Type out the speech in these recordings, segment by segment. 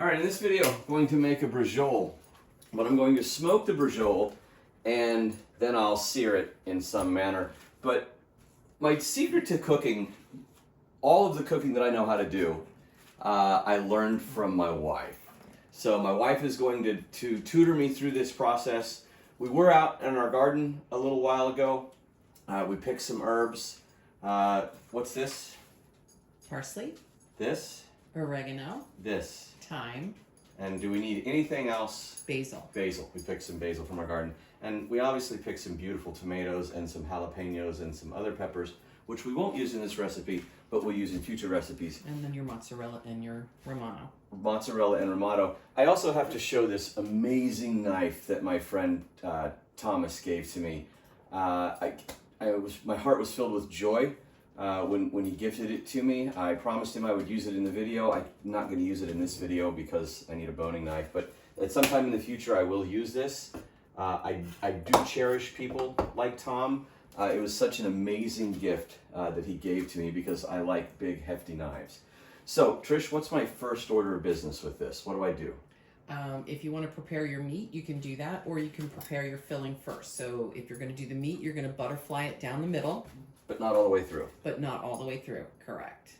All right, in this video, I'm going to make a braciole, but I'm going to smoke the braciole and then I'll sear it in some manner. But my secret to cooking, all of the cooking that I know how to do, I learned from my wife. So my wife is going to tutor me through this process. We were out in our garden a little while ago. We picked some herbs. What's this? Parsley, This? oregano, This. thyme, And do we need anything else? basil. Basil. We picked some basil from our garden. And we obviously picked some beautiful tomatoes and some jalapenos and some other peppers, which we won't use in this recipe, but we'll use in future recipes. And then your mozzarella and your Romano. Mozzarella and Romano. I also have to show this amazing knife that my friend Thomas gave to me. My heart was filled with joy when he gifted it to me. I promised him I would use it in the video. I'm not going to use it in this video because I need a boning knife, but at some time in the future I will use this. I do cherish people like Tom. It was such an amazing gift that he gave to me because I like big, hefty knives. So, Trish, what's my first order of business with this? What do I do? If you want to prepare your meat, you can do that, or you can prepare your filling first. So if you're going to do the meat, you're going to butterfly it down the middle. But not all the way through. But not all the way through, correct.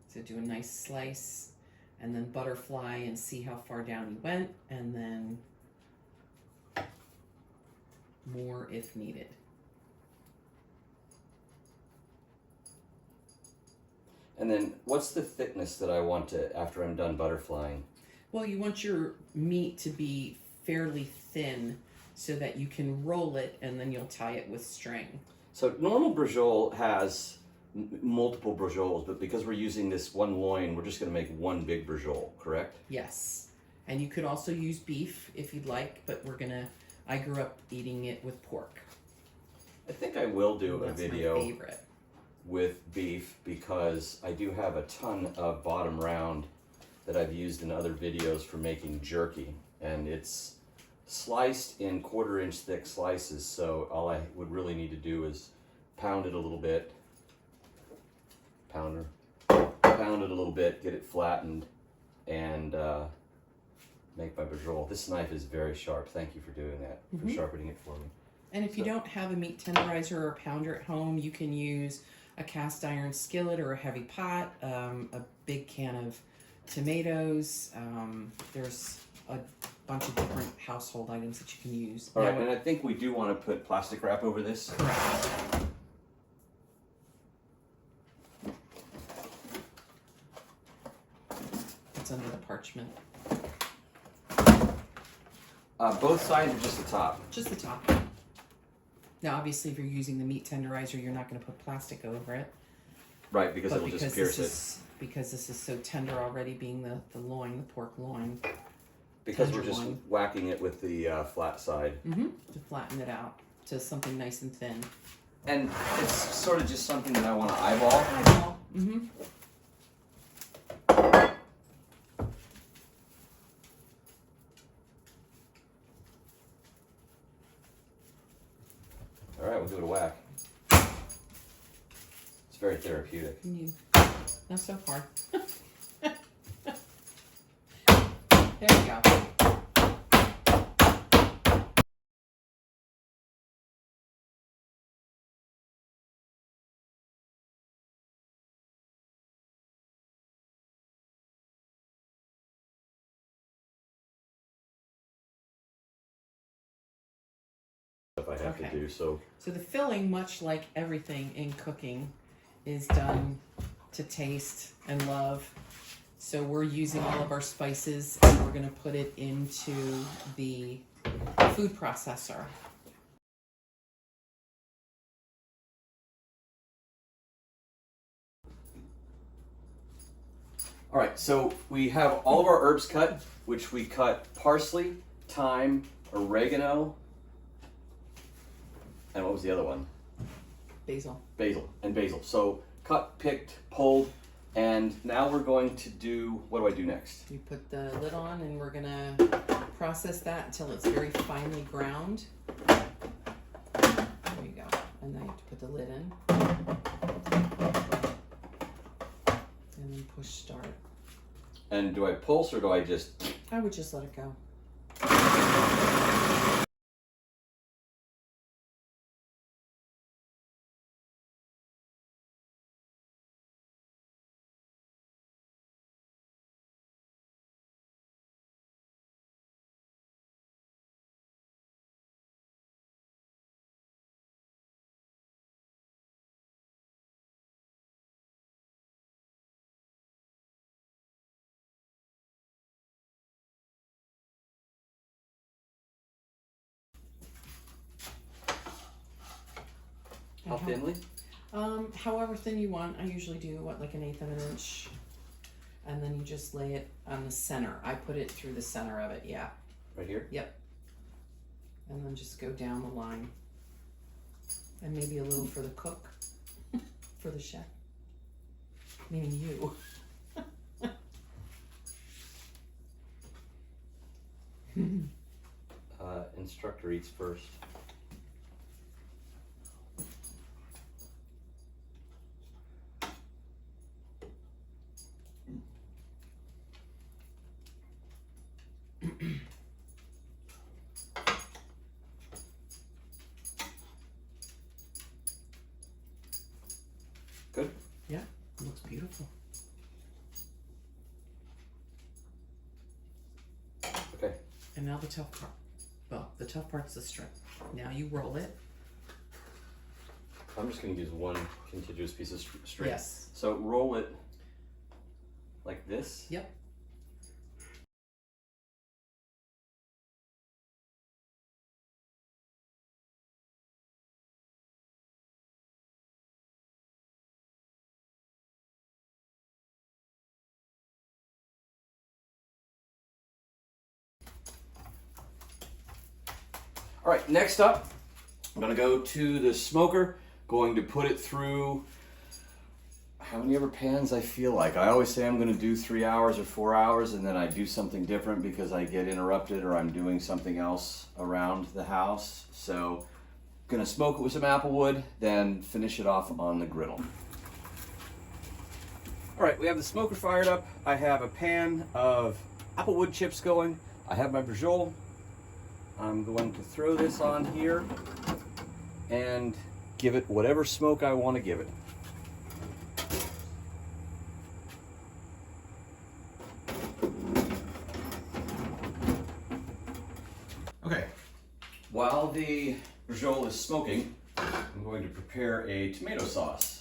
So do a nice slice, and then butterfly and see how far down you went, and then more if needed. And then what's the thickness that I want to, after I'm done butterflying? Well, you want your meat to be fairly thin so that you can roll it and then you'll tie it with string. So normal braciole has multiple bracioles, but because we're using this one loin, we're just going to make one big braciole, correct? Yes. And you could also use beef if you'd like, but I grew up eating it with pork. I think I will do a video my favorite. With beef because I do have a ton of bottom round that I've used in other videos for making jerky, and it's sliced in 1/4 inch thick slices, so all I would really need to do is pound it a little bit, pound it a little bit, get it flattened, and make my braciole. This knife is very sharp. Thank you for doing that, for sharpening it for me. And if you don't have a meat tenderizer or a pounder at home, you can use a cast iron skillet or a heavy pot, a big can of tomatoes. There's a bunch of different household items that you can use. All right, and I think we do want to put plastic wrap over this. Correct. It's under the parchment. Both sides or just the top? Just the top. Now, obviously, if you're using the meat tenderizer, you're not going to put plastic over it. Right, because it'll just pierce it. Because this is so tender already, being the loin, the pork loin. Because we're just whacking it with the flat side. To flatten it out to something nice and thin. And it's sort of just something that I want to eyeball. Eyeball. All right, we'll give it a whack. It's very therapeutic. Not so hard. There we go. If I have to do so. So the filling, much like everything in cooking, is done to taste and love. So we're using all of our spices and we're going to put it into the food processor. All right, so we have all of our herbs cut, which we cut parsley, thyme, oregano, and what was the other one? Basil. Basil. So cut, picked, pulled, and now we're going to do, what do I do next? You put the lid on and we're going to process that until it's very finely ground. There you go. And then you have to put the lid in. And then push start. And do I pulse or do I just? I would just let it go. How thinly? However thin you want. I usually do like 1/8 of an inch, and then you just lay it on the center. I put it through the center of it. Yeah. Right here? Yep. And then just go down the line, and maybe a little for the cook, for the chef, meaning you. Instructor eats first. Good? Yeah, it looks beautiful. Okay. And now the tough part. Well, the tough part's the strip. Now you roll it. I'm just going to use one contiguous piece of string. Yes. So roll it like this. Yep. All right, next up, I'm gonna go to the smoker, going to put it through how many ever pans I feel like. I always say I'm gonna do 3 hours or 4 hours, and then I do something different because I get interrupted or I'm doing something else around the house. So gonna smoke it with some apple wood, then finish it off on the griddle. All right, we have the smoker fired up. I have a pan of apple wood chips going. I have my Braciole. I'm going to throw this on here and give it whatever smoke I want to give it. Okay, while the Braciole is smoking, I'm going to prepare a tomato sauce.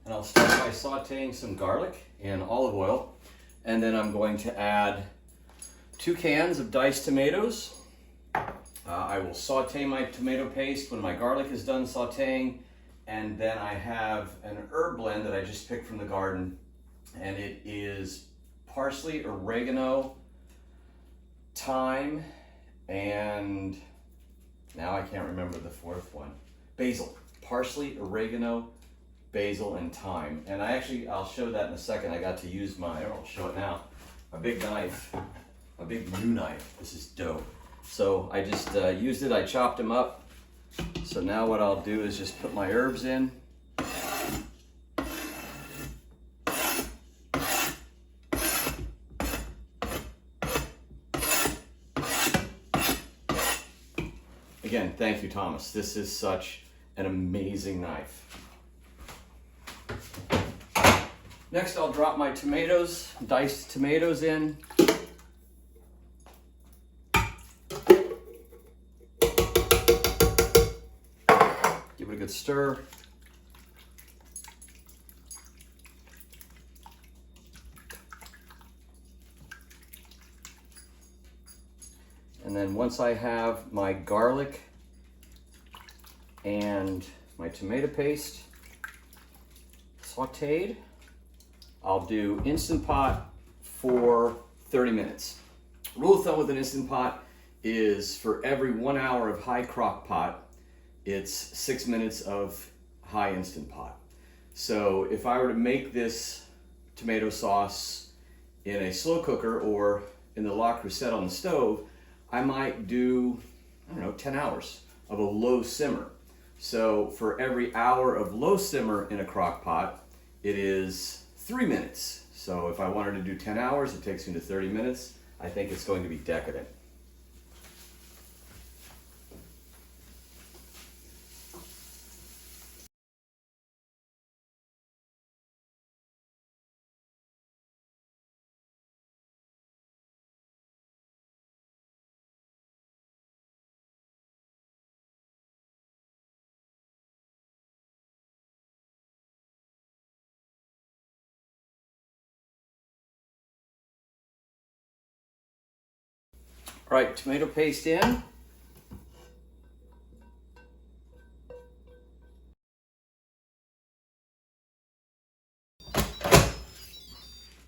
And I'll start by sauteing some garlic in olive oil, and then I'm going to add 2 cans of diced tomatoes. I will saute my tomato paste when my garlic is done sauteing, and then I have an herb blend that I just picked from the garden, and it is parsley, oregano, thyme, and now I can't remember the 4th one. Basil. Parsley, oregano, basil, and thyme. And I'll show that in a second. I got to use I'll show it now, a big knife. A big new knife. This is dope. So I just used it, I chopped them up. So now what I'll do is just put my herbs in. Again, thank you, Thomas. This is such an amazing knife. Next, I'll drop my tomatoes, diced tomatoes in. Give it a good stir. And then once I have my garlic and my tomato paste sauteed, I'll do Instant Pot for 30 minutes. Rule of thumb with an Instant Pot is for every 1 hour of high crock pot, it's 6 minutes of high Instant Pot. So if I were to make this tomato sauce in a slow cooker or in the La Crusette on the stove, I might do, 10 hours of a low simmer. So for every hour of low simmer in a crock pot, it is 3 minutes. So if I wanted to do 10 hours, it takes me to 30 minutes. I think it's going to be decadent. All right, tomato paste in.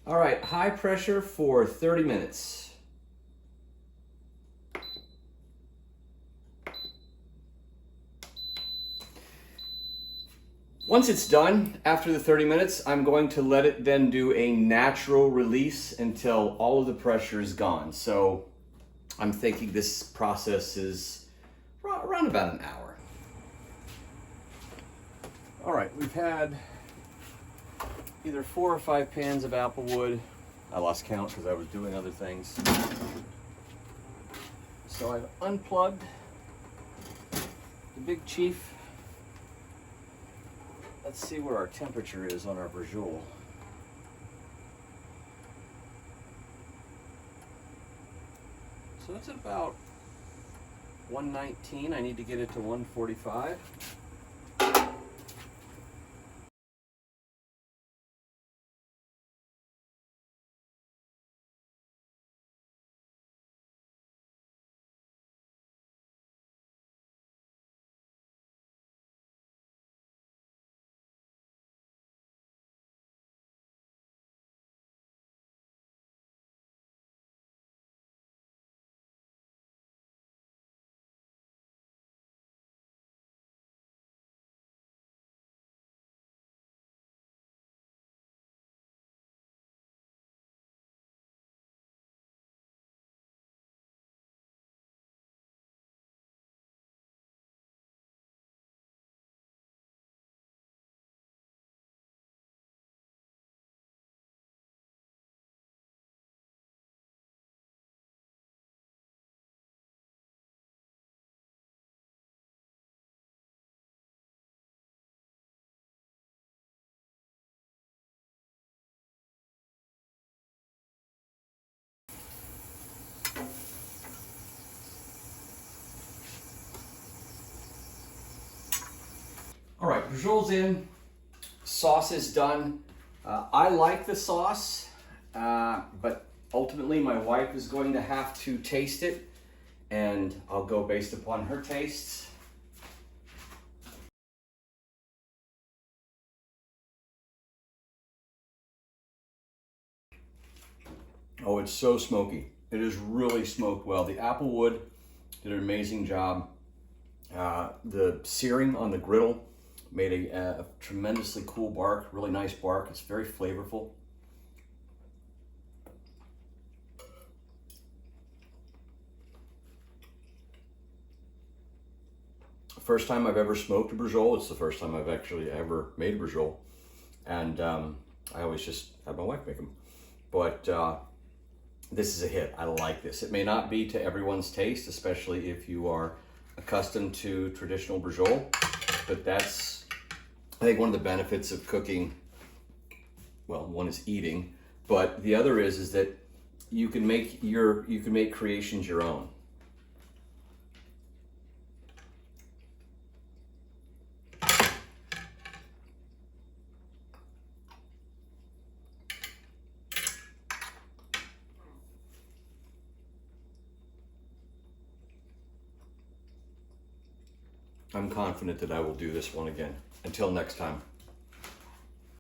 All right, high pressure for 30 minutes. Once it's done, after the 30 minutes, I'm going to let it then do a natural release until all of the pressure is gone. So I'm thinking this process is around about an hour. All right, we've had either 4 or 5 pans of apple wood. I lost count because I was doing other things. So I've unplugged the Big Chief. Let's see where our temperature is on our Braciole. So it's about 119. I need to get it to 145. All right, Braciole's in, sauce is done. I like the sauce, but ultimately my wife is going to have to taste it, and I'll go based upon her tastes. Oh, it's so smoky. It is really smoked well. The apple wood did an amazing job. The searing on the griddle made a tremendously cool bark, really nice bark. It's very flavorful. First time I've ever smoked a Braciole. It's the first time I've actually ever made a Braciole. And I always just have my wife make them. But this is a hit. I like this. It may not be to everyone's taste, especially if you are accustomed to traditional Braciole, but that's, I think, one of the benefits of cooking. Well, one is eating, but the other is that you can make creations your own. I'm confident that I will do this one again. Until next time.